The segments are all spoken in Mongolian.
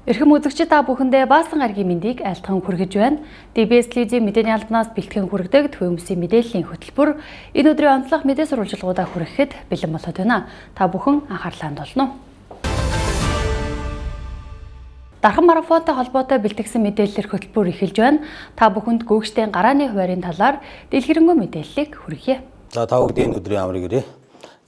Эрхэм үзэгчид та бүхэндээ баасан гарагийн мэндийг айлтган хүргэж байна. DBS телевизийн мэдээний албанаас бэлтгэн хүргэдэг төвөмсийн мэдээллийн хөтөлбөр энэ өдрийн онцлог мэдээ сурвалжилгуудаа хүргэхэд бэлэн болоод байна. Та бүхэн анхаарлаа хандуулна уу? Дархан марафонтой холбоотой бэлтгэсэн мэдээллэр хөтөлбөр эхэлж байна. Та бүхэнд гүйцэтгэн гарааны хуваарийн талаар дэлгэрэнгүй мэдээллийг хүргье. За та бүгд энэ өдрийн амрыг ирээ.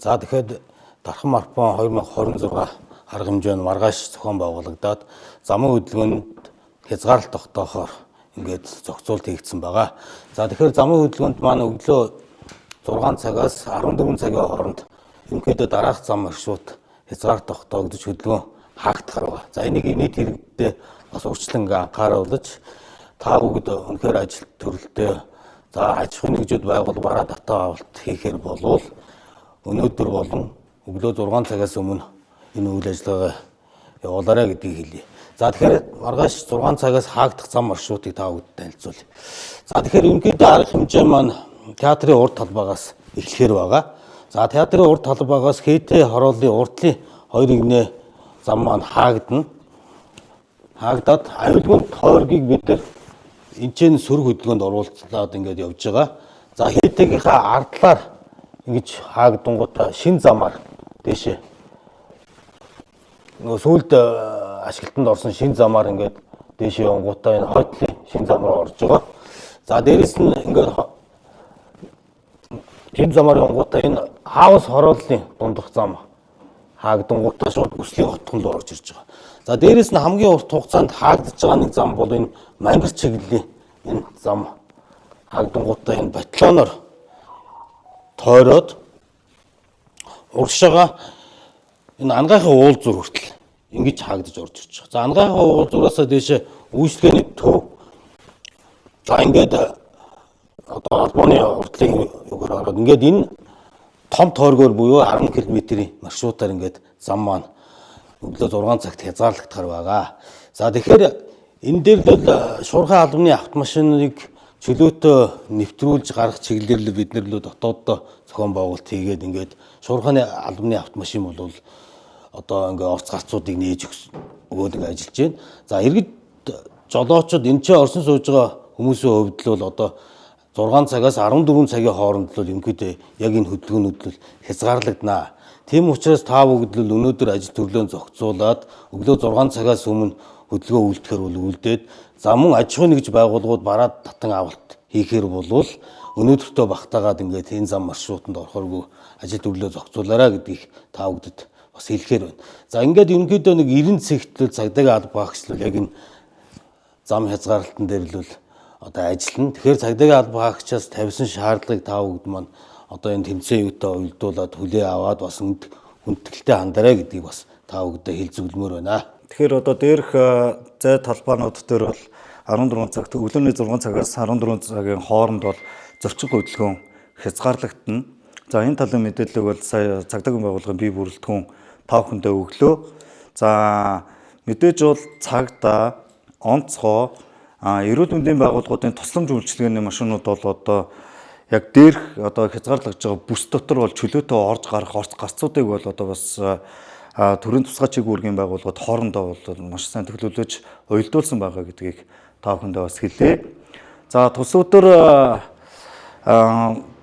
За тэгэхээр Дархан марафон 2026 арга хэмжээнд маргааш зохион байгуулагдаад замын хөдөлгөөнд хязгаарлалт тогтоохоор ингээд зохицуулт хийгдсэн байгаа. За тэгэхээр замын хөдөлгөөнд маань өглөө 6 цагаас 14 цагийн хооронд ерөнхийдөө дараах зам маршрут хязгаарлалт тогтоогдож хөдөлгөөн хаагдах байгаа. За энийг нийт хэрэгтээ бас урьдчилан анхааруулж та бүгд үнэхээр ажил төрөлтөө за аж ахуйн нэгжүүд байгууллагаараа татаа авалт хийхээр болвол өнөөдөр болон өглөө 6 цагаас өмнө энэ үйл ажиллагаа явуулаарай гэдгийг хэлье. За тэгэхээр маргааш 6 цагаас хаагдах зам маршрутыг та бүхэнд танилцуулъя. За тэгэхээр ерөнхийдөө арга хэмжээ маань театрын урд талбайгаас эхлэхээр байгаа. За театрын урд талбайгаас Хэтэ хорооллын урдлын 2 игнэ зам маань хаагдана. Хаагдаад аюулгүй тойргийг бид нар энэчэн сөрөг хөдөлгөөнд оруулцлаад ингээд явж байгаа. За Хэтэгийнхаа ардлаар ингэж хаагдангуудаа шин замаар дээшээ сүүлд ашиглалтанд орсон шин замаар ингээд дээшээ явгуудаа энэ хойтлын шин зам руу орж байгаа. За дээрэс нь ингээд шин замаар явгуудаа энэ хаус хорооллын дундах зам хаагдангуудаа шууд өслийн хотгон руу орж ирж байгаа. За дээрэс нь хамгийн урт хугацаанд хаагдж байгаа нэг зам бол энэ Мангар чиглэлийн энэ зам хаагдангуудаа энэ батальоноор тойроод урагшаага энэ ангайхаа уулзуур хүртэл ингэж хаагдаж орж ирж байгаа. За ангайхаа уулзуураас дээшээ үйлчлэгээний төв. За ингээд одоо албаны уртлын югаар ороод ингээд энэ том тойргоор буюу 10 км-ийн маршрутаар ингээд зам маань өглөө 6 цагт хязгаарлагдахар байгаа. За тэгэхээр энэ дээр л шуурхай албаны автомашиныг чөлөөтөө нэвтрүүлж гарах чиглэлээр бид нар л дотооддоо зохион байгуулалт хийгээд ингээд шуурхайны албаны автомашин бол одоо ингээ орц гарцуудыг нээж өгөөд ингээ ажиллаж байна. За иргэд жолоочид энэ ч орсон сууж байгаа хүмүүсийн хувьд л одоо 6 цагаас 14 цагийн хооронд л ерөнхийдөө яг энэ хөдөлгөөнүүд л хязгаарлагдана. Тийм учраас та бүгд л өнөөдөр ажил төрлөө зохицуулаад өглөө 6 цагаас өмнө хөдөлгөөн үйлдэхээр бол үйлдээд за мөн аж ахуйн нэгж байгууллагууд бараад татан авалт хийхээр болвол өнөөдөртөө багтаагаад ингээд энэ зам маршрутанд орохоргүй ажил төрлөө зохицуулаарай гэдгийг та бүгдэд бас хэлэхээр байна. За ингээд ерөнхийдөө нэг 90 цэгтэл цагдаагийн алба багчлал яг энэ зам хязгаарлалтан дээр л одоо ажиллана. Тэгэхээр цагдаагийн алба багчаас тавьсан шаардлагыг та бүгд маань одоо энэ тэмцээн юутай уялдуулаад хүлээ аваад бас хүндэтгэлтэй хандараа гэдгийг бас та бүгдээ хэлцүүлмээр байна. Тэгэхээр одоо дээрх зай талбаанууд дээр бол 14 цагт өглөөний 6 цагаас 14 цагийн хооронд бол зорчих хөдөлгөөн хязгаарлагдана. За энэ талын мэдээллийг бол сая цагдаагийн байгууллагын бие бүрэлдэхүүн та бүхэндээ өглөө. За мэдээж бол цагдаа, онцгой, эрүүл мэндийн байгууллагуудын тусламж үйлчилгээний машинууд бол одоо яг дээрх одоо хязгаарлагдж байгаа бүс дотор бол чөлөөтөө орж гарах орц гарцуудыг бол одоо бас төрийн тусгай чиг үүргийн байгууллагууд хоорондоо бол маш сайн төлөвлөж уялдуулсан байгаа гэдгийг та бүхэндээ бас хэлье. За тус өдөр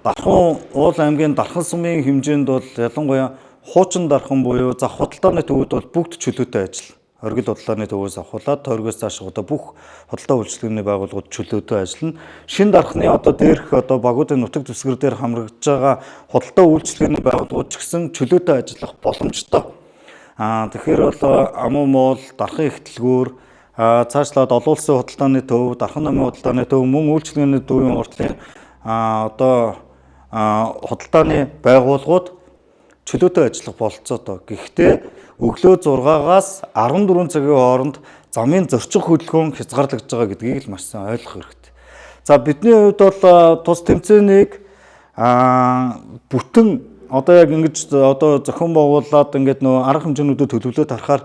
Дархан уул аймгийн Дархан сумын хэмжээнд бол ялангуяа хуучин Дархан буюу за худалдааны төвүүд бол бүгд чөлөөтэй ажил. Оргил бодлооны төвөөс авахуулаад тойргоос цааш одоо бүх худалдаа үйлчилгээний байгууллагууд чөлөөтэй ажиллана. Шинэ Дарханы одоо дээрх одоо багуудын нутаг дэвсгэр дээр хамрагдж байгаа худалдаа үйлчилгээний байгууллагууд ч гэсэн чөлөөтэй ажиллах боломжтой. Тэгэхээр бол Амуу моол, Дархан ихтлгүүр, цаашлаад олон улсын худалдааны төв, Дархан намын худалдааны төв, мөн үйлчилгээний төвийн уртлын одоо худалдааны байгууллагууд чөлөөтэй ажиллах бололцоотой. Гэхдээ өглөө 6-аас 14 цагийн хооронд замын зорчих хөдөлгөөн хязгаарлагдж байгаа гэдгийг л маш сайн ойлгох хэрэгтэй. За бидний хувьд бол тус тэмцээнийг бүтэн одоо яг ингэж одоо зохион байгуулад ингээд нөө арга хэмжээнүүдэд төлөвлөлт харахаар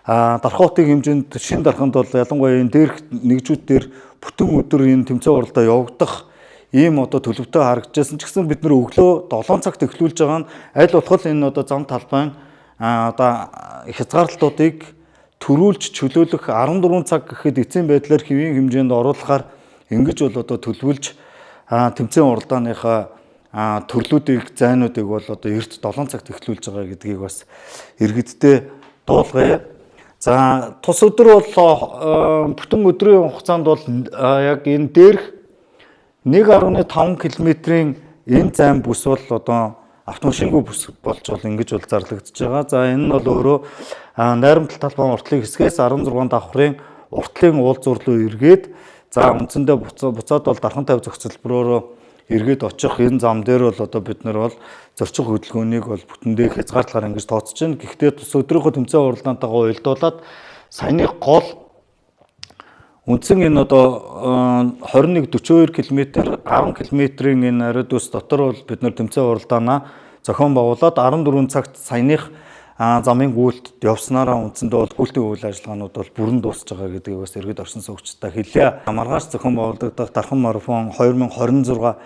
Дархаутын хэмжээнд шинэ Дарханд бол ялангуяа энэ дээрх нэгжүүд дээр бүтэн өдөр энэ тэмцээн уралдаа явагдах ийм одоо төлөвтэй харагдажсэн ч гэсэн бид нэр өглөө 7 цагт эхлүүлж байгаа нь аль болох энэ одоо зам талбайн одоо хязгаарлалтуудыг төрүүлж чөлөөлөх 14 цаг гэхэд эцсийн байдлаар хэвийн хэмжээнд оруулахаар ингэж бол одоо төлөвлөж тэмцээн уралдааныхаа төрлүүдийг зайнуудыг бол одоо эрт 7 цагт эхлүүлж байгаа гэдгийг бас иргэддээ дуулгая. За тус өдөр бол бүтэн өдрийн хугацаанд бол яг энэ дээрх 1.5 км-ийн энэ зайн бүс бол одоо автомашингүй бүс болж бол ингэж бол зарлагдж байгаа. За энэ нь бол өөрөө найрамдал талбай уртлын хэсгээс 16 давхрын уртлын уулзуур руу эргээд за үндсэндээ буцаад бол дархан тавь зохицолбороор эргээд очих энэ зам дээр бол одоо бид нар бол зорчих хөдөлгөөнийг бол бүтэндээ хязгаарлахаар ингэж тооцож байна. Гэхдээ тус өдрийнхөө тэмцээн уралдаантайгаа уялдуулаад саяны гол үндсэн энэ одоо 21-42 км 10 км-ийн энэ ариад ус дотор бол бид нар тэмцээн уралдаанаа зохион байгуулад 14 цагт саяных замын гүйлт явснараа үндсэндээ бол гүйлтийн үйл ажиллагаанууд бол бүрэн дуусж байгаа гэдгийг бас иргэд орсон суугчдаа хэлье. Маргааш зохион байгуулагдах дархан марафон 2026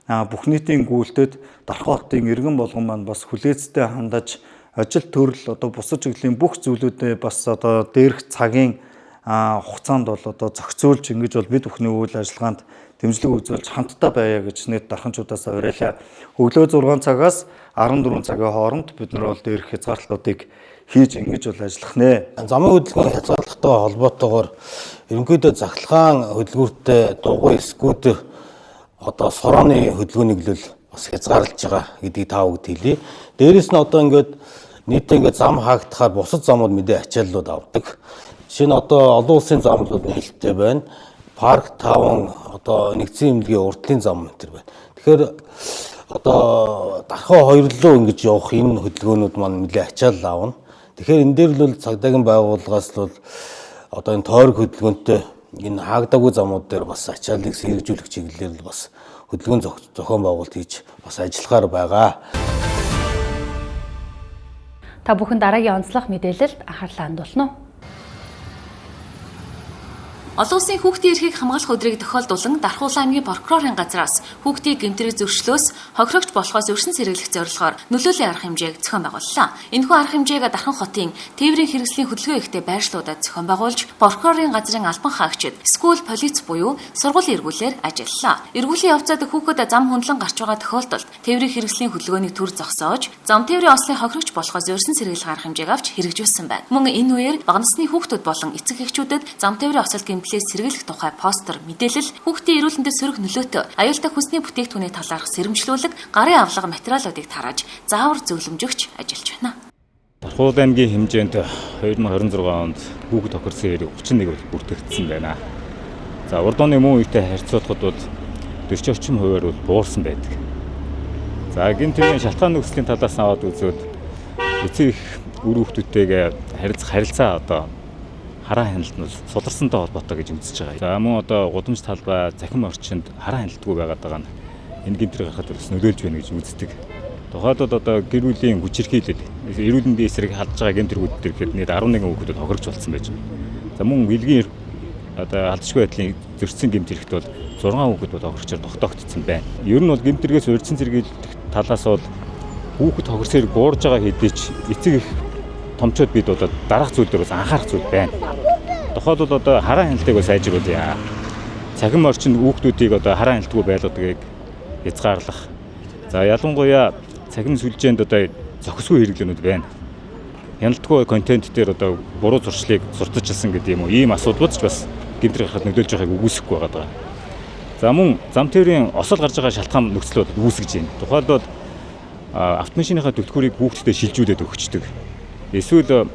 бүх нийтийн гүйлтэд Дархан хотын иргэн болгон маань бас хүлээцтэй хандаж ажил төрөл одоо бусад чиглэлийн бүх зүйлүүдээ бас одоо дээрх цагийн хугацаанд бол одоо зохицуулж ингэж бол бид бүхний үйл ажиллагаанд дэмжлэг үзүүлж хамтдаа байя гэж нийт дарханчудаас уриалаа. Өглөө 6 цагаас 14 цагийн хооронд бид нар бол дээрх хязгаарлалтуудыг хийж ингэж бол ажиллах нэ. Замын хөдөлгөөний хязгаарлалттай холбоотойгоор ерөнхийдөө захлагаан хөдөлгөөртэй дугуй скутер одоо сорооны хөдөлгөөнийг л бас хязгаарлаж байгаа гэдгийг та бүгд хэлье. Дээрээс нь одоо ингээд нийтээ ингээд зам хаагдахаар бусад замууд мэдээ ачааллууд авдаг. Жишээ нь одоо олон улсын замууд нээлттэй байна. Парк таван одоо нэгдсэн эмнэлгийн урдлын зам энэ байна. Тэгэхээр одоо дархан хоёрлоо ингэж явах энэ хөдөлгөөнүүд маань нэлээд ачаал аавна. Тэгэхээр энэ дээр л цагдаагийн байгууллагаас л одоо энэ тойрог хөдөлгөөнтэй энэ хаагдаагүй замууд дээр бас ачааллыг сэргийлэх чиглэлээр л бас хөдөлгөөн зохион байгуулалт хийж бас ажиллахаар байгаа. Та бүхэн дараагийн онцлог мэдээлэлд анхаарлаа хандуулна уу? Олон улсын хүүхдийн эрхийг хамгаалах өдрийг тохиолдуулан Дархуулан аймгийн прокурорын газраас хүүхдийн гэмтрийг зөрчлөөс хохирогч болохоос өрсөн сэргийлэх зорилгоор нөлөөллийн арга хэмжээг зохион байгууллаа. Энэхүү арга хэмжээг Дархан хотын тээврийн хэрэгслийн хөдөлгөөн ихтэй байршлуудад зохион байгуулж, прокурорын газрын албан хаагчид, скул полиц буюу сургуулийн эргүүлэлээр ажиллалаа. Эргүүлийн явцад хүүхэд зам хөндлөн гарч байгаа тохиолдолд тээврийн хэрэгслийн хөдөлгөөнийг төр зогсоож, зам тээврийн ослын хохирогч болохоос өрсөн сэргийлэх арга хэмжээг авч хэрэгжүүлсэн байна. Мөн энэ үеэр бага насны хүүхдүүд болон эцэг эхчүүдэд зам тээврийн ослын сэргийлэх тухай постэр мэдээлэл, хүүхдийн эрүүл мэндэд сөрөг нөлөөтэй аюултай хүнсний бүтээгдэхүүний талаарх сэрэмжлүүлэг, гарын авлага материалуудыг тарааж заавар зөвлөмжөгч ажиллаж байна. Дархуулан аймгийн хэмжээнд 2026 онд хүүхэд тохирсон хэрэг 31 бүртгэгдсэн байна. За урд оны мөн үетэй харьцуулахад бол 40 орчим хувиар бол буурсан байдаг. За гинтийн шалтгаан нөхцөлийн талаас нь аваад үзвэл эцэг их үр хүүхдүүдтэйгээ харилцаа одоо хараа хяналт нь сударсантай холбоотой гэж үзэж байгаа. За мөн одоо гудамж талбай, захим орчинд хараа хяналтгүй байгаад байгаа нь энэ гэмтрийг гаргахад бас нөлөөлж байна гэж үздэг. Тухайдад одоо гэр бүлийн хүчирхийлэл, эрүүл мэндийн эсрэг халдж байгаа гэмтрүүд төр гэхэд нийт 11 хүүхэд хохирогч болсон байж байна. За мөн билгийн одоо алдшгүй байдлын зөрчсөн гэмтрэгт бол 6 хүүхэд бол хохирогчоор тогтоогдсон байна. Ер нь бол гэмтрэгээс урьдчилан сэргийлэх талаас бол хүүхэд хохирсээр буурж байгаа хэдий ч эцэг их томчууд бид одоо дараах зүйл дээр бас анхаарах зүйл байна. Тухайд бол одоо хараа хяналтыг сайжруулъя. Цахим орчинд хүүхдүүдийг одоо хараа хяналтгүй байлгадаг хязгаарлах. За ялангуяа цахим сүлжээнд одоо зохисгүй хэрэглэнүүд байна. Хяналтгүй контент дээр одоо буруу зуршлыг сурталчилсан гэдэг юм уу? Ийм асуудлууд ч бас гэмтрийг гаргахад нөлөөлж байгааг үгүйсэхгүй байгаа. За мөн зам тээврийн осол гарч байгаа шалтгаан нөхцлүүд үүсгэж байна. Тухайд бол автомашиныхаа түлхүүрийг хүүхдэд шилжүүлээд өгчдөг. Эсвэл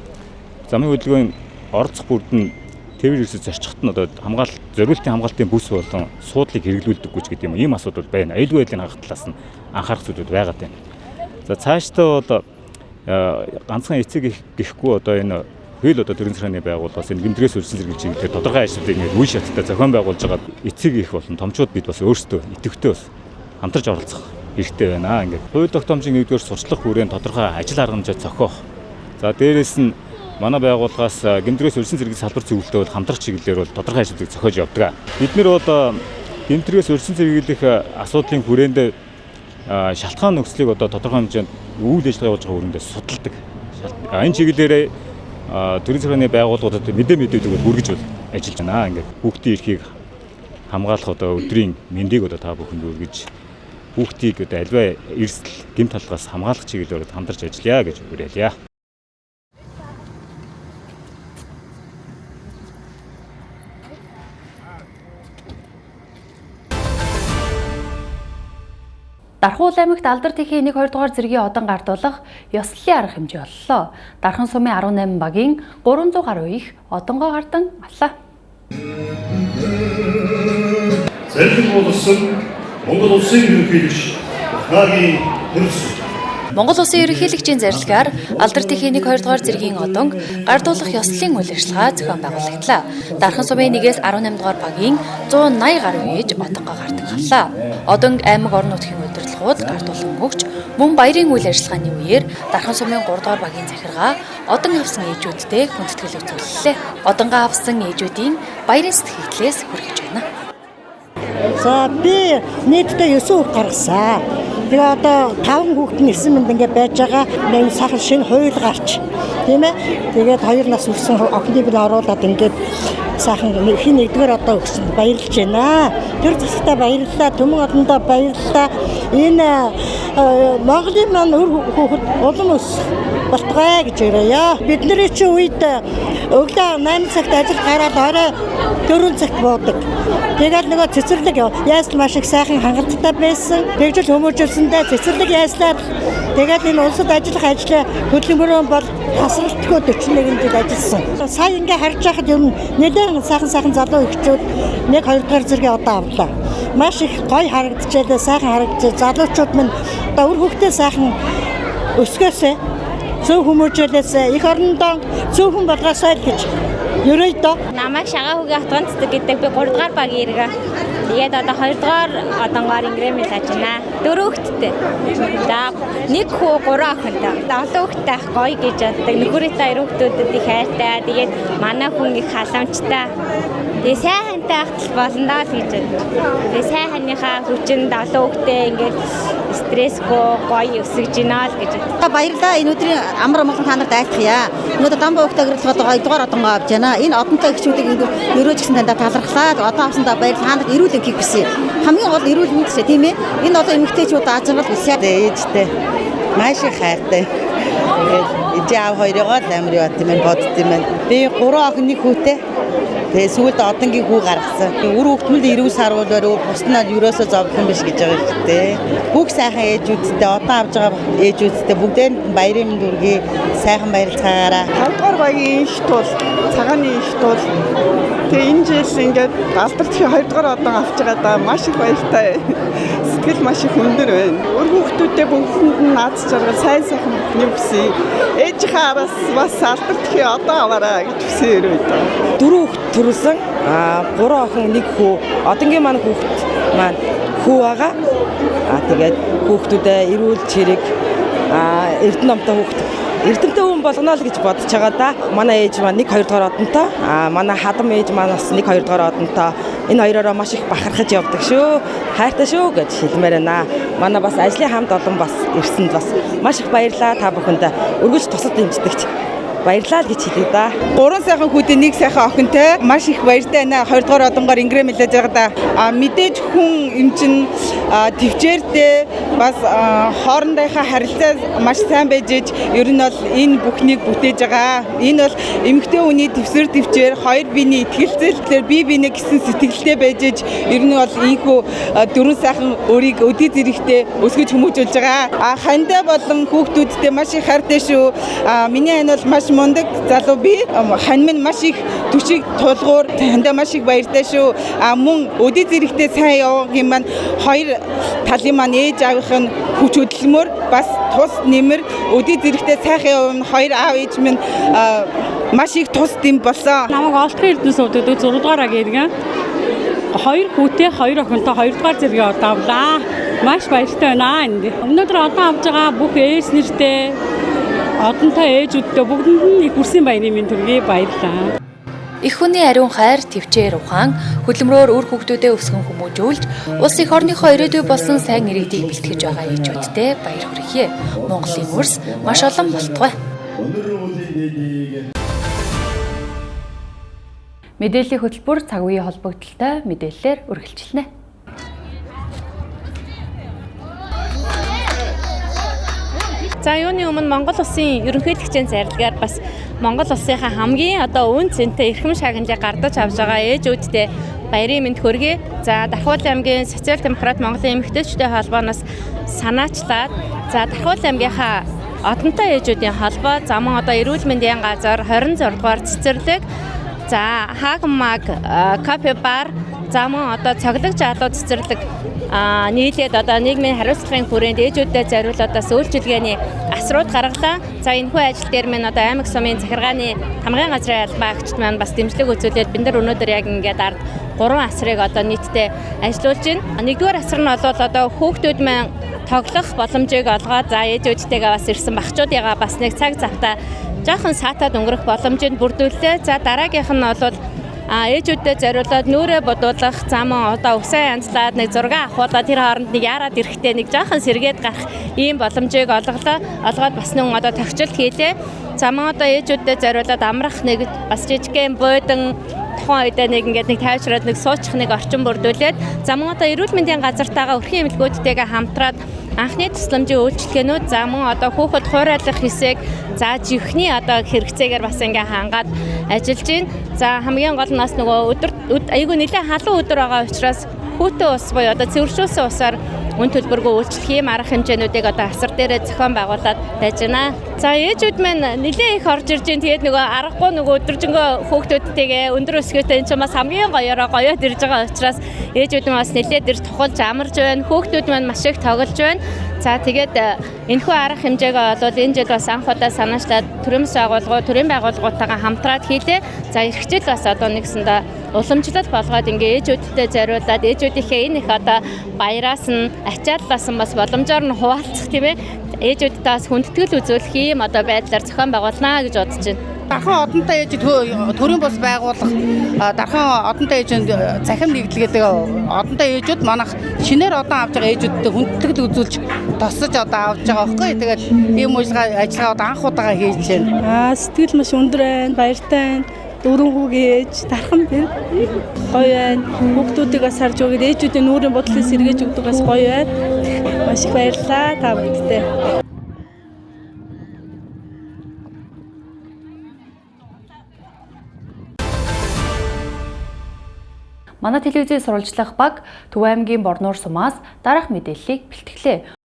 замын хөдөлгөөний оролцох бүрд нь тээврийн хэрэгсэл зорчихт нь одоо зориултын хамгаалтын бүс болон суудлыг хэрэглүүлдэггүй ч гэдэг юм. Ийм асуудал байна. Аюулгүй байдлын хангах талаас нь анхаарах зүйлүүд байгаад байна. За цаашдаа бол ганцхан эцэг гэхгүй одоо энэ хууль одоо төрийн санааны байгууллагаас энэ гэмтрээс өрсөн зэрэг чиглэлээр тодорхой ажлуудыг нэг үе шаттай зохион байгуулж байгаа эцэг их болон томчууд бид бас өөрсдөө идэвхтэй бас хамтарч оролцох хэрэгтэй байна. Ингээд хууль тогтоомжийн 1-р сурчлах хүрээнд тодорхой ажил арга хэмжээ зохиох. За дээрэс нь манай байгууллагаас гэмтрээс өрсөн зэрэг салбар зөвлөлтөд бол хамтрах чиглэлээр бол тодорхой ажлуудыг зохиож явдаг. Бид нэр бол гэмтрээс өрсөн зэрэглэх асуудлын хүрээнд шалтгаан нөхцөлийг одоо тодорхой хэмжээнд үйл ажиллагаа явуулж байгаа хүрээндээ судалдаг. Энэ чиглэлээр төрийн захиргааны байгууллагуудад мэдээлэлүүд хүргэж ажиллаж байна. Ингээд хүүхдийн эрхийг хамгаалах өдрийн мэндийг та бүхэнд хүргэж хүүхдийг альва эрсдэл гэмт талгаас хамгаалах чиглэлээр хамтарч ажиллая гэж уриалъя. Дархуул аймагт алдар тэхийн 1-2 дугаар зэргийн одон гардуулах ёслолын арга хэмжээ боллоо. Дархан сумын 18 багийн 300 гаруй их одонгоо гардан аллаа. Зарим болсон Монгол улсын ерөнхийлөгч Хагийн хөрс Монгол улсын ерөнхийлөгчийн зарилгаар алдар тэхийн 1-2 дугаар зэргийн одонг гардуулах ёслолын үйл ажиллагаа зохион байгуулагдлаа. Дархан сумын 1-ээс 18 дугаар багийн 180 гаруй ээж одонгоо гардаг аллаа. Одонг аймаг орон нутгийн удирдлагууд гардуулан өгч мөн баярын үйл ажиллагааны үеэр Дархан сумын 3 дугаар багийн захиргаа одон авсан ээжүүдтэй хүндэтгэл үзүүллээ. Одонгоо авсан ээжүүдийн баярын сэтгэлээс хүргэж байна. За би нийтдээ 9 хүүхэд гаргасан. Тэгээ одоо 5 хүүхэд нь 9 мэнд ингээд байж байгаа. Нэг сахар шинэ хууль гарч тийм ээ. Тэгээд 2 нас хүрсэн охиныг би оруулаад ингээд сайхан хин нэгдүгээр одоо өгсөн. Баярлж байна. Тэр зөвхөн баярлалаа. Түмэн олондоо баярлалаа. Энэ Монголын маань өр хүүхэд улам өс болтгой гэж өрөөё. Бидний чи үед өглөө 8 цагт ажил гараад орой 4 цагт буудаг. Тэгээд нөгөө цэцэрлэг яасл маш их сайхан хангалттай байсан. Тэгжэл хүмүүжүүлсэндээ цэцэрлэг яаслаад тэгээд энэ улсад ажиллах ажлаа хөдөлмөрөө бол тасралтгүй 41 жил ажилласан. Сая ингээ харж байхад ер нь нэлээд сайхан залуу эхчүүд 1-2 дугаар зэргийн одоо авлаа. Маш их гоё харагдчихлаа, сайхан харагдчих. Залуучууд минь одоо өр хүүхдээ сайхан өсгөөсэй. Зөв хүмүүжүүлээсэй. Их орондоо зөвхөн болгоосай л гэж ерөөдөө намайг шагаа хүүгээ хатган цэцэг гэдэг би 3 дугаар багийн иргэ. Тэгээд одоо 2 дугаар одонгоор ингрэмэл хийж байна. 4 хүүхэдтэй. За 1 хүү 3 охинтой. Олон хүүхэдтэй ах гоё гэж боддог. Нөхөртэй 2 хүүхдүүдэд их хайртай. Тэгээд манай хүн их халамжтай. Тэгээ сайхантай ахтал болно даа л гэж боддог. Тэгээ сайханыхаа хүчин олон хүүхэдтэй ингээд стрессгүй гоё өсөж гинаа л гэж боддог. Баярлалаа. Энэ өдрийн амар амгалан та нарт айлтгая. Өнөөдөр Дамбаа хүүхдээ гэрэлтгээд 2 дугаар одонгоо авч байна. Энэ одонтой эхчүүдийг өрөөж гисэн тандаа талархлаа. Одоо авсандаа баярлалаа. Та нарт эрүүл эмхийг хүсье. Хамгийн гол эрүүл мэнд хүсье тийм ээ. Энэ одоо эмэгтэйчүүд ажингал хүсье. Ээжтэй маш их хайртай. Тэгээд ээж аав хоёроо л амар яа тийм ээ бодд юм байна. Би 3 охины хүүтэй. Тэгээ сүүлд одонгийн хүү гаргасан. Өр хөвгтмөл ирүү сарвуулаар бусднаа ерөөсөө зовлон биш гэж байгаа юм дээ. Бүх сайхан ээжүүдтэй одоо авж байгаа ээжүүдтэй бүгдээр баярын мэнд хүргэе. Сайхан баярлцаагаараа. 5 дугаар багийн их тул цагааны их тул тэгээ энэ жил ингээд алдарч 2 дугаар одон авч байгаадаа маш их баяртай. Сэтгэл маш их өндөр байна. Өр хүүхдүүдтэй бүгдэнд нь наад жаргал сайн сайхан бүхний хүсье. Ээжийнхээ араас бас алдарч одоо аваарай гэж хүсье өрөөдөө. 4 хүүхэд төрүүлсэн 3 охин 1 хүү. Одонгийн маань хүүхэд маань хүү байгаа. Тэгээд хүүхдүүдээ эрүүл чирэг эрдэнэ номтой хүүхэд эрдэмтэй хүн болгоно л гэж бодож байгаа да. Манай ээж маань 1-2 дугаар одонтой. Манай хадам ээж маань бас 1-2 дугаар одонтой. Энэ хоёроо маш их бахархаж явдаг шүү. Хайртай шүү гэж хэлмээр байна. Манай бас ажлын хамт олон бас ирсэнд бас маш их баярлалаа та бүхэнд. Өргөж тусалд дэмждэгч. Баярлалаа гэж хэлээ да. 3 сайхан хүүтэй 1 сайхан охинтой маш их баяртай байна. 2 дугаар одонгоор ингрэм хэлж байгаа да. Мэдээж хүн юм чин төвчээртэй бас хоорондынхаа харилцаа маш сайн байж иж ер нь бол энэ бүхнийг бүтээж байгаа. Энэ бол эмэгтэй хүний төвсөр төвчээр хоёр биений итгэлцэлээр бие биенээ гэсэн сэтгэлтэй байж иж ер нь бол ийхүү 4 сайхан өрийг өдий зэрэгтэй өсгөж хүмүүжүүлж байгаа. Хандаа болон хүүхдүүдтэй маш их хайртай шүү. Миний ань бол маш мундаг залуу би. Хань минь маш их төшиг тулгуур хандаа маш их баяртай шүү. Мөн өдий зэрэгтэй сайн явах юм маань хоёр талын маань ээж аавынх нь хүч хөдөлмөр бас тус нэмэр өдий зэрэгтэй сайхан явна. Хоёр аав ээж минь маш их тус дэм болсон. Намайг Олдгийн Эрдэнэс өвдөд 6 дугаар гэргэн 2 хүүтэй 2 охинтой 2 дугаар зэргийн одоо авлаа. Маш баяртай байна энд. Өнөөдөр одоо авж байгаа бүх ээж нэртэй одонтой ээжүүдтэй бүгдэнд нь их хүрсэн баярын мэнд төргий баярлалаа. Их хүний ариун хайр, төвчээр ухаан, хөдөлмөрөөр үр хүүхдүүдэд өсгөн хүмүүжүүлж, улс их орныхоо ирээдүй болсон сайн ирээдүйг бэлтгэж байгаа ээжүүдтэй баяр хүргэе. Монголын өрс маш олон болтугай. Мэдээллийн хөтөлбөр цаг үеийн холбогдлолтой мэдээллээр үргэлжилнэ. За юуны өмнө Монгол улсын ерөнхийлөгчийн зарилгаар бас Монгол улсынхаа хамгийн үн цэнтэй эрхэм шагналыг гардаж авч байгаа ээжүүдтэй баярын мэнд хүргэе. За Дархуул аймгийн социал-демократ Монголын эмэгтэйчүүдийн холбооноос санаачлаад за Дархуул аймгийнхаа одонтой ээжүүдийн холбоо за мөн одоо эрүүл мэндийн газар 26 дугаар цэцэрлэг за Хагмаг кофе бар за мөн одоо цоглог жаалуу цэцэрлэг нийлээд одоо нийгмийн хариуцлагын хүрээнд ээжүүдэд зориулаад үйлчилгээний асрууд гаргалаа. За энэхүү ажил дээр мэн одоо аймаг сумын захиргааны хамгаалын газрын албаагчид маань бас дэмжлэг үзүүлээд бид нар өнөөдөр яг ингээд ард 3 асрыг одоо нийтдээ ажиллуулж байна. Нэгдүгээр асар нь бол одоо хүүхдүүд маань тоглох боломжийг олгоод за ээжүүдтэйгээ бас ирсэн багчуудыгаа бас нэг цаг завтаа жоохон саатаад өнгөрөх боломжийг бүрдүүллээ. За дараагийнх нь бол ээжүүдэд зориулаад нүрээ бодуулах зам одоо усан янзлаад нэг зураг авахуулаад тэр хооронд нэг яарад ирэхдээ нэг жоохон сэргээд гарах ийм боломжийг олгоод бас нэг одоо тогтчлт хийлээ. Зам одоо ээжүүдэд зориулаад амрах нэг бас жижигхэн буудан тухайн үедээ нэг ингээд нэг тайвшраад нэг суучих нэг орчин бүрдүүлээд зам одоо эрүүл мэндийн газартаагаа өрхийн эмнэлгүүдтэйгээ хамтраад анхны тусламжийн үйлчилгээнүүд за мөн одоо хүүхэд хуурайлах хэсэг за живхний одоо хэрэгцээгээр бас ингээ хангаад ажиллаж байна. За хамгийн гол нь бас нөгөө өдөр айгүй нэлээд халуун өдөр байгаа учраас хүүтэн ус буюу одоо цэвэршүүлсэн усаар үн төлбөргүй үйлчлэх юм арга хэмжээнүүдийг одоо асар дээрээ зохион байгуулад байж байна. За ээжүүд маань нэлээд их орж ирж байна. Тэгээд нөгөө аргагүй нөгөө өдөржингөө хүүхдүүдтэйгээ өндөр өсгөөтэй энэ ч бас хамгийн гоёод ирж байгаа учраас ээжүүд маань бас нэлээд ирж тухалж амарж байна. Хүүхдүүд маань маш их тоглож байна. За тэгээд энэхүү арга хэмжээгээ бол энэ жил бас анх удаа санаачлаад төрийн байгууллагуудтайгаа хамтраад хийлээ. За эх жил бас одоо нэгсэндээ уламжлал болгоод ингээ ээжүүдтэй зориулаад ээжүүдийнхээ энэ их одоо баяраас нь ачааллаас нь бас боломжоор нь хуваалцах тийм ээ. Ээжүүдтэй бас хүндэтгэл үзүүлэх юм одоо байдлаар зохион байгуулнаа гэж бодож байна. Дархан одонтой ээж төрийн бус байгуулах дархан одонтой ээжэнд захим нэгдлгээд одонтой ээжүүд манайх шинээр одон авч байгаа ээжүүдтэй хүндэтгэл үзүүлж тосож одоо авч байгаа байхгүй. Тэгээд ийм ажиллагаа одоо анх удаага хийж байна. Сэтгэл маш өндөр байна, баяртай байна. Дөрөв хүүгийн ээж дархан байна. Гоё байна. Хүүхдүүдээс харж өгөөд ээжүүдийн нүрийн бодлыг сэргээж өгдөг бас гоё байна. Маш их баярлалаа та бүхэндээ. Манай телевизийн сурвалжлах баг Төв аймгийн Борнуур сумаас дараах мэдээллийг бэлтгэлээ.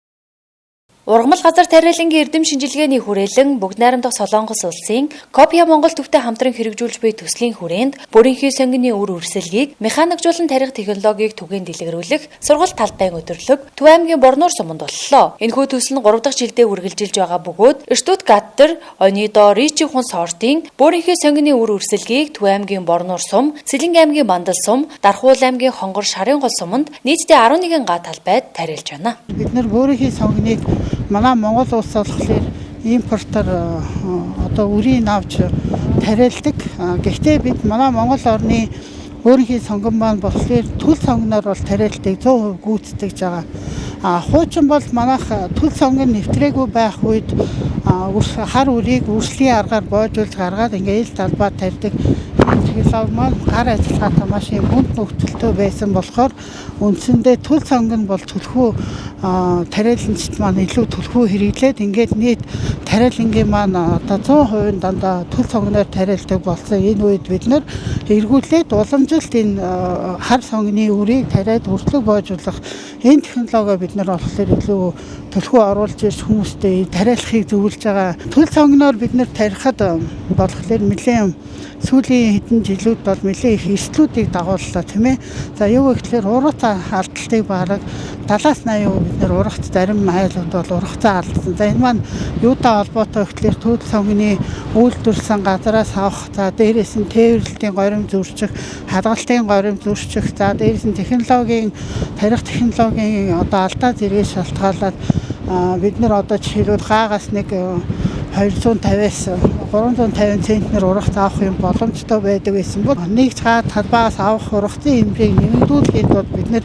Ургамал газар тариалангийн эрдэм шинжилгээний хүрээлэн Бүгд найрамдах Солонгос улсын Копия Монгол төвтэй хамтран хэрэгжүүлж буй төслийн хүрээнд бүрийнхээ сонгины үр үрсэлгийг механикжуулан тарих технологиг түгээн дэлгэрүүлэх сургалт талбайн өдөрлөг Төв аймгийн Борнуур суманд боллоо. Энэхүү төсөл нь 3 дахь жилдээ үргэлжилж байгаа бөгөөд Штутгартер, Онидо, Ричихон сортын бүрийнхээ сонгины үр үрсэлгийг Төв аймгийн Борнуур сум, Цэлэнг аймгийн Бандал сум, Дархуул аймгийн Хонгор Шарын гол суманд нийтдээ 11 га талбайд тариалж байна. Бид нар бүрийнхээ сонгиныг манай Монгол улс болохоор импортоор одоо үрийг авч тариалдаг. Гэхдээ бид манай Монгол орны өөрийнхөө сонгон маань болохоор төл сонгоноор бол тариалтыг 100% гүйцэтгэж байгаа. Хуучин бол манайх төл сонгон нэвтрээгүй байх үед хар үрийг үрслийн аргаар боожуулж гаргаад ингээд ил талбай тарьдаг. Технологи маань гар ажиллагаатай маш их хүнд нөхцөлтэй байсан болохоор үндсэндээ төл сонгон бол төлхөө тариаланчид маань илүү төлхөө хэрэглээд ингээд нийт тариалангийн маань одоо 100% дандаа төл сонгоноор тариалдаг болсон. Энэ үед бид нар эргүүлээд уламжилт энэ хар сонгоны үрийг тариад хүртлэг боожуулах энэ технологи бид нар болохоор илүү төлхөө оруулж ирж хүмүүстэй тариалахыг зөвлөж байгаа. Төл сонгоноор бид нар тарихад болохоор нэлээд сүүлийн хэдэн жилүүд бол нэлээд их эрсдлүүдийг дагууллаа тийм ээ. За юу гэхээр урууцаа алдалтыг бараг 70-80% бид нэр урагт зарим айлууд бол урагцаа алдсан. За энэ маань юутай холбоотой гэхээр төл сонгоны үйлдвэрлэсэн газараас авах, за дээрээс нь тээвэрлэлтийн горим зөрчих, хадгалтын горим зөрчих, за дээрээс нь технологийн тарих технологийн одоо алдаа зэрэг шалтгаалаад бид нар одоо жишээлбэл гаагаас нэг 250-аас 350 центнер урагт авах юм боломжтой байдаг байсан бол нэг цаад талбаас авах урагтын хэмжээг нэмэгдүүлэхэд бол бид нэр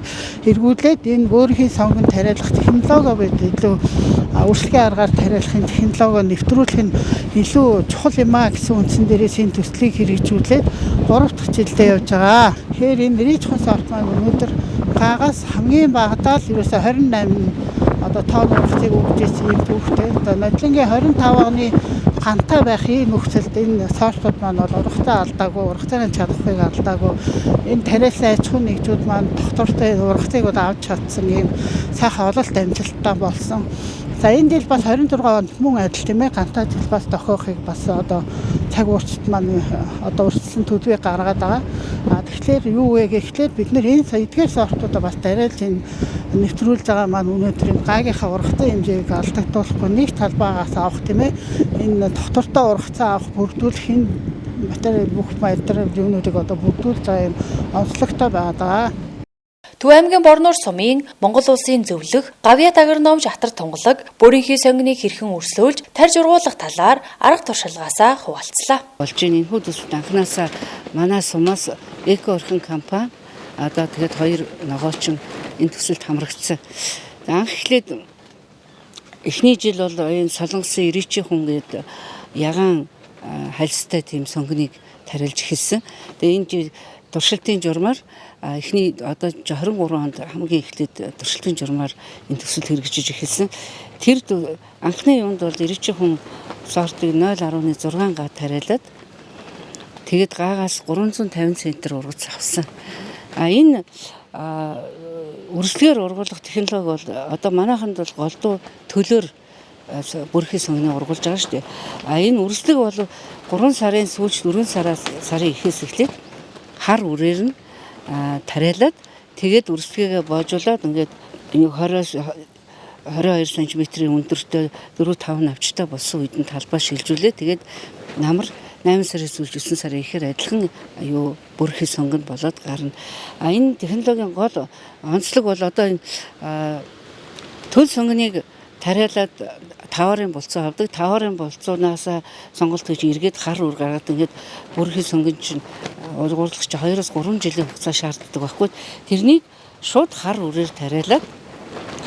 эргүүлээд энэ өөрхийн сонгон тариалах технологи бид илүү үргэлжлэлийн аргаар тариалахын технологи нэвтрүүлэх нь илүү чухал юм а гэсэн үндсэн дээрээс энэ төслийг хэрэгжүүлээд 3 дахь жилдээ явж байгаа. Тэгэхээр энэ ричхон сорт маань өнөөдөр гаагаас хамгийн багадаа л ерөөсө 28 одоо тонн ургацыг өгч ирсэн юм түүхтэй. Одоо нодлонгийн 25-ны гантай байх ийм нөхцөлд энэ сортууд маань бол ургацаа алдаагүй, ургацааны чадхыг алдаагүй. Энэ тариалсан аж ахуйн нэгжүүд маань доктортой ургацыг бол авч чадсан ийм сайхан ололт амжилттай болсон. За энэ жил бас 26 онд мөн адил тийм ээ гантай жил бас тохиохыг бас одоо цаг уурчт маань одоо урьдчилан төлөвийг гаргаад байгаа. Тэгэхээр юу вэ гэхлээр бид нэр энэ эдгээр сортуудаа бас дарайлж энэ нэвтрүүлж байгаа маань өнөөдөр энэ гаагийнхаа ургацын хэмжээг алдагдуулахгүй нэг талбайгаас авах тийм ээ энэ доктортой ургацаа авах бүрдүүлэх энэ материал бүх материал юунуудыг одоо бүрдүүлж байгаа юм онцлогтой байгаа. Төв аймгийн Борнуур сумын Монгол улсын зөвлөх Гавьяат агрономч Атар Тунгалаг бүрийнхээ сонгиныг хэрхэн өрсөлдөж тарж ургуулах талаар арга туршилгаасаа хуваалцлаа. Болж энэ хүү төсөлд анханасаа манай сумаас эко орхон компани одоо тэгээд 2 ногоочин энэ төсөлд хамрагдсан. Анх эхлээд эхний жил бол энэ Солонгосын Иричи хүн гээд ягаан хальстай тийм сонгиныг тарилж эхэлсэн. Тэгээд энэ жил туршилтын журмаар эхний одоо 23 онд хамгийн эхлээд туршилтын журмаар энэ төсөл хэрэгжиж эхэлсэн. Тэр анхны юунд бол Иричи хүн сортыг 0.6 га тариалаад тэгээд гаагаас 350 цм ургац авсан. Энэ үргэлжлэгээр ургуулах технологи бол одоо манайханд бол голдуу төлөөр бүрхий сонгоны ургуулж байгаа шүү дээ. Энэ үргэлжлэг бол 3 сарын сүүлч 4 сарын эхээс эхлээд хар үрээр нь тариалаад тэгээд үргэлжлэгээ боожуулаад ингээд 20-22 см-ийн өндөртөө 4-5 навчтай болсон үед нь талбай шилжүүлээ. Тэгээд намар 8 сараас сүүлж 9 сарын ихээр адилхан бүрхий сонгонд болоод гарна. Энэ технологийн гол онцлог бол одоо энэ төл сонгоныг тариалаад таварын болцоо авдаг. Таварын болцоонаас сонголт гэж эргээд хар үр гаргаад ингээд бүрхий сонгон чинь ургуулах чи 2-3 жилийн хугацаа шаарддаг байхгүй. Тэрнийг шууд хар үрээр тариалаад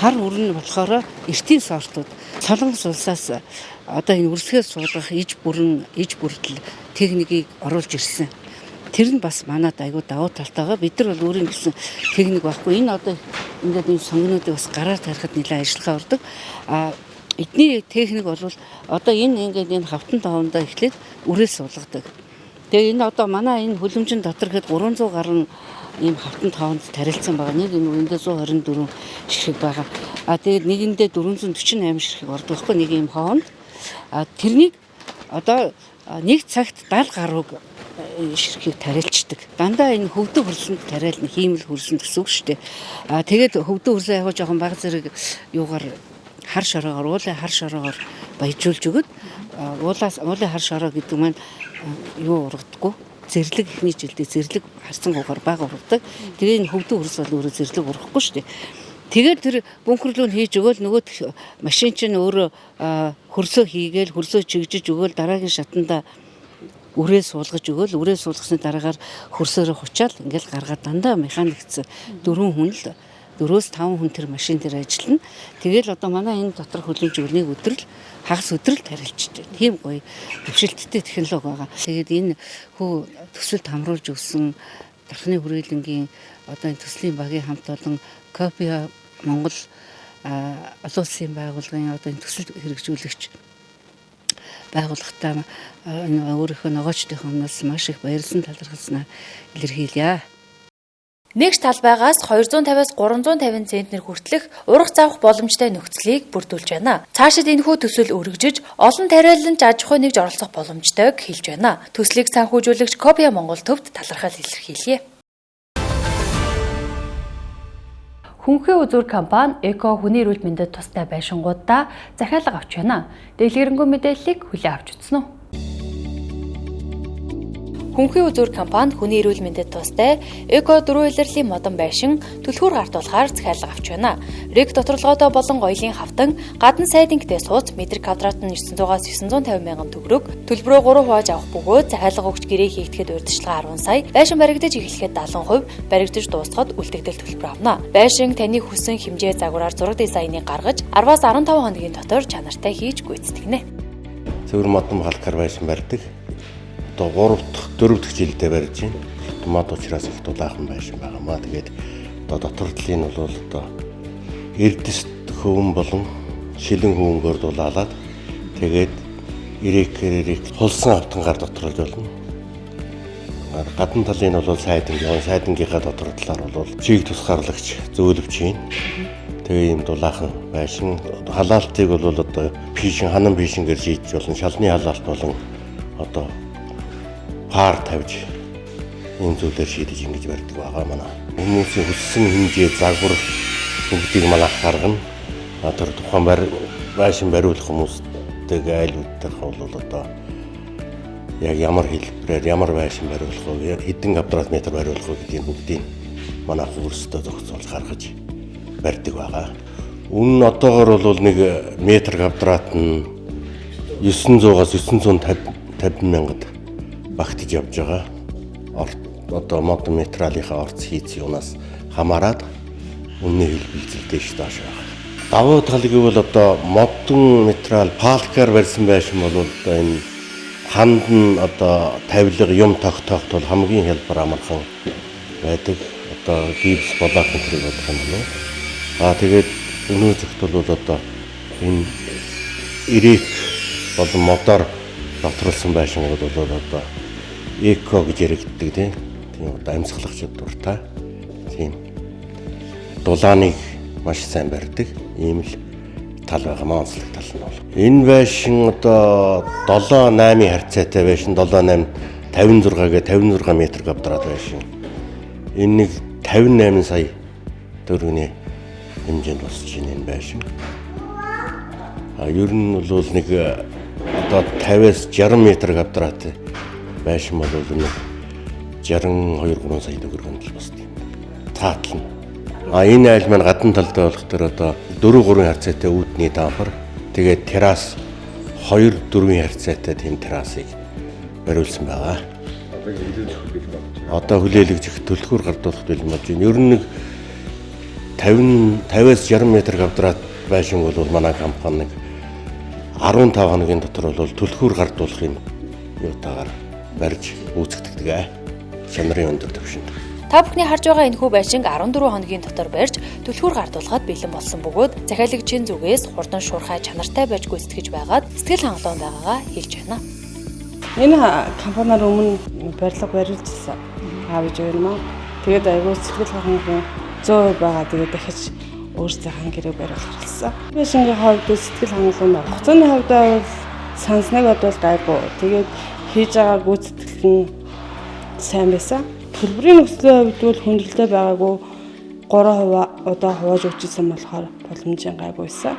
хар үр нь болохоор эртийн сортууд Солонгос улсаас одоо энэ үрсгээ суулгах иж бүрдэл техникийг оруулж ирсэн. Тэр нь бас манад айгүй давуу талтайгаа бид нар бол өөрийн гэсэн техник байхгүй. Энэ одоо ингээд энэ сонгонуудыг бас гараар тарихад нэлээд ажиллагаа ордог. Эдний техник бол одоо энэ ингээд энэ хавтан тавандаа эхлээд үрээ суулгадаг. Тэгээ энэ одоо манай энэ хөлөмжин дотор хэд 300 гаруй ийм хавтан таванд тарилцсан байгаа. Нэг энэ үндэ 124 ширхэг байгаа. Тэгээд нэгэндээ 448 ширхэг ордог байхгүй нэг ийм хоонд. Тэрнийг одоо нэг цагт 70 гаруй ширхгийг тарилчдаг. Дандаа энэ хөвдөг хөрсөнд тариална хиймэл хөрсөн гэсэн үг шүү дээ. Тэгээд хөвдөг хөрсөө яг жоохон баг зэрэг юугаар хар шороогоор уулын хар шороогоор баяжуулж өгöd уулын хар шороо гэдэг маань юу ургадаггүй зэрлэг ихний жилдээ зэрлэг харсан гуугаар бага ургадаг. Тэгээ энэ хөвдөг хөрс бол өөрөө зэрлэг ургахгүй шүү дээ. Тэгээд тэр бунхрлуу хийж өгөөл нөгөө машин чинь өөрөө хөрсөө хийгээл хөрсөө чигжиж өгөөл дараагийн шатанда үрээ суулгаж өгөөл үрээ суулгасны дараагаар хөрсөөрөө хучаал ингээл гаргаад дандаа механикц 4 хүн л 4-5 хүн тэр машин дээр ажиллана. Тэгэл одоо манай энэ дотор хөлөмж өгнийг өдрөл хагас өдрөл тарилчтэй. Тийм гоё төвшөлттэй технологи байгаа. Тэгээд энэ хөө төсөлд хамруулж өгсөн дархны хүрээлэнгийн одоо энэ төслийн багийн хамт олон Копиа Монгол олон улсын байгууллагын одоо энэ төсөл хэрэгжүүлэгч байгууллагатай өөрийнхөө ногоочдын өмнөөс маш их баярлсан талархалснаа илэрхийлье. Нэгж талбайгаас 250-аас 350 центнер хүртэлх ургац авах боломжтой нөхцөлийг бүрдүүлж байна. Цаашид энэхүү төсөл өргөжөж олон тариалан аж ахуй нэгж оролцох боломжтойг хэлж байна. Төслийг санхүүжүүлэгч Копиа Монгол төвд талархал илэрхийлье. Хүнхээ үзүүр компани Эко хүний эрүүл мэндэд тустай байшингуудаа захиалга авч байна. Дэлгэрэнгүй мэдээллийг хүлээн авч үзсэн үү? Хүнхээ үзүүр компани хүний эрүүл мэндэд тустай эко дөрвөн улирлын модон байшин түлхүүр гартуулахаар захиалга авч байна. Рэг доторлоготой болон гоёлын хавтан гадна сайдингтэй сууц метр квадрат нь 900-аас 950 мянган төгрөг төлбөрөө 3 хувааж авах бөгөөд захиалга өгч гэрээ хийгдэхэд урьдчилгаа 10 сая, байшин баригдаж эхлэхэд 70%, баригдаж дуусахад үлдэгдэл төлбөр авна. Байшин таны хүссэн хэмжээ загвараар зураг дизайныг гаргаж 10-аас 15 хоногийн дотор чанартай хийж гүйцэтгэнэ. Цэвэр модон халкар байшин барьдаг. одоо 3 дахь 4 дахь жилдээ барьж байна. Томат учраас их дулаахан байшин байгаамаа. Тэгээд одоо дотор талын бол одоо эрдэс хөвөн болон шилэн хөвөнгөөр дулаалаад тэгээд ирээкээр хулсан автангаар доторолж болно. Гадна талын бол сайдангийнхаа дотор талаар бол чиг тусгаарлагч зөөлөвч юм. Тэгээ ийм дулаахан байшин халаалтыг бол одоо пишин ханан пишингээр шийдэж болно. Шалны халаалт болон одоо пар тавьж ийм зүйлээр шийдэж ингэж барьдаг байгаа манай. Хүмүүсийн хүссэн хэмжээ загвар бүгдийг манайх гаргана. Тэр тухайн байшин бариулах хүмүүстэйг айлуудтай бол одоо яг ямар хэлбэрээр ямар байшин бариулах вэ? Хэдэн квадрат метр бариулах вэ гэдгийг бүгдийг манайх өөрсдөө зохицуулж гаргаж барьдаг байгаа. Үнэн одоогор бол 1 метр квадрат нь 900-аас 950 мянгад багтаж явж байгаа. Одоо модон материалынхаа орц хийц юунаас хамаарат үнийн хэлбэлзэл дэш доош байгаа. Давуу тал гэвэл одоо модон материал палкаар барьсан байшин бол одоо энэ ханд нь одоо тавилга юм тогтоохт бол хамгийн хялбар амархан байдаг. Одоо гипс болоод мэтрийг бодох юм байна. Тэгээд өнөө зөвхт бол одоо энэ ирээх болон модоор доторлсон байшин бол одоо эко гэж яригддаг тийм одоо амьсгалагчид дуртай тийм дулааныг маш сайн барьдаг ийм л тал байгаа маа онцлог тал нь бол. Энэ байшин одоо 7-8 харьцаатай байшин 7-8 56-гээ 56 метр квадрат байшин. Энэ нэг 58 сая төгрөгийн хэмжээнд босч байна энэ байшин. Ер нь бол нэг одоо 50-аас 60 метр квадрат байшин бол нэг 62-3 сая төгрөгөнд л босд юм. Таатал нь. Энэ айл маань гадна талдаа болох төр одоо 4-3 харьцаатай үүдний дампар тэгээд террас 2-4 харьцаатай тийм террасыг бариулсан байгаа. Одоо хүлээлгэж төлхөр гардуулах бэлэн болж байна. Ер нь нэг 50-аас 60 метр квадрат байшин бол манай компани 15 хоногийн дотор бол төлхөр гардуулах юм юутаагаар барьж үүсгдэг. Чанарын өндөр түвшинд. Та бүхний харж байгаа энэ хүү байшинг 14 хоногийн дотор барьж түлхүүр гардуулахад бэлэн болсон бөгөөд захиалагчийн зүгээс хурдан шуурхай чанартай байж гүйцэтгэж байгаад сэтгэл хангалуун байгаагаа хэлж байна. Энэ компаниар өмнө барилга барьжсэн. Аавж байна маа. Тэгээд айгүй сэтгэл хангалуун 100% байгаа. Тэгээд дахиж өөрсдийнхээ гэрээ бариулах болсон. Байшингийн хувьд сэтгэл хангалуун байна. Хугацааны хувьд бол санснаг бодвол гайгүй. Тэгээд хийж байгаа гүйцэтгэл нь сайн байсан. Төлбөрийн нөхцөлийн хувьд бол хүндрэлтэй байгаагүй 3% одоо хувааж өгчсэн болохоор боломжийн гайгүй байсан.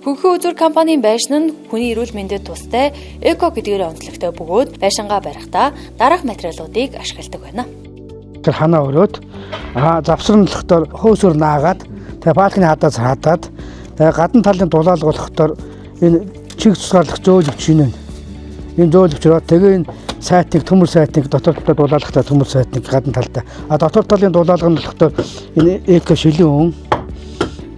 Хөнхөн үзүр компанийн байшин нь хүний эрүүл мэндэд тустай эко гэдгээр онцлогтой бөгөөд байшингаа барихдаа дараах материалуудыг ашигладаг байна. Тэр ханаа өрөөд завсарлахтаар хөөсөр наагаад тэгээ палкны хадаас хадаад тэгээ гадна талын дулаалга болохтоор энэ чиг тусгаарлагч зөөлөвч шинэ. Энэ зөөлөвчрөө тэгээ энэ сайтыг төмөр сайтыг дотор талд дулаалгатай төмөр сайтыг гадна талдаа дотор талын дулаалга нь болохтой энэ эко шилэн өн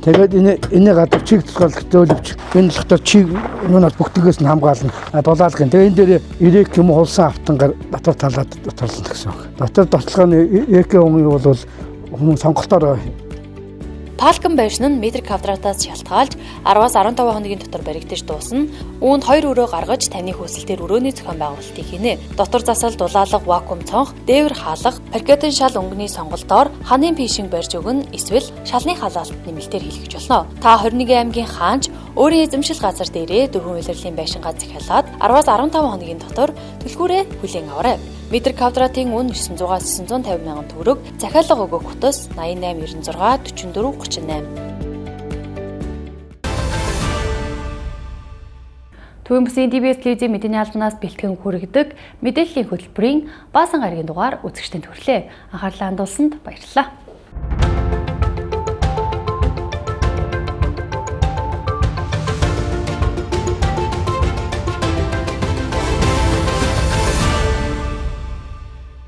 тэгээд энэ гадар чиг тусгаарлагч зөөлөвч энэ болохтой чиг юунаас бүгдгээс нь хамгаална дулаалгын тэгээд энэ дээр ирэк юм хулсан автангаар дотор талаад доторлно гэсэн үг. Дотор доторлогын эко өн бол хүмүүс сонголтоор Палкан байшин нь метр квадратаас шалтгаалж 10-аас 15 хоногийн дотор баригдаж дуусна. Үүнд 2 өрөө гаргаж таны хүсэлтээр өрөөний зохион байгуулалтыг хийнэ. Дотор засал дулаалга вакуум цонх, дээвэр хаалга, паркетын шал өнгөний сонголтоор ханын пишинг барьж өгнө эсвэл шалны халаалт нэмэлтээр хийлгэж болно. Та 21 аймгийн хаанч өөрийн эзэмшил газар дээрээ дөрвөн улирлын байшингаа захиалаад 10-аас 15 хоногийн дотор түлхүүрээ хүлээн аваарай. Метр квадратын үн 900-аас 950 мянган төгрөг, захиалга өгөх утас 88 96 44 38. Төвийн бүсийн DBS телевизийн мэдээний албанаас бэлтгэн хүргэдэг мэдээллийн хөтөлбөрийн баасан гарагийн дугаар үзэгчдэнд хүрлээ. Анхаарлаа хандуулсанд баярлалаа.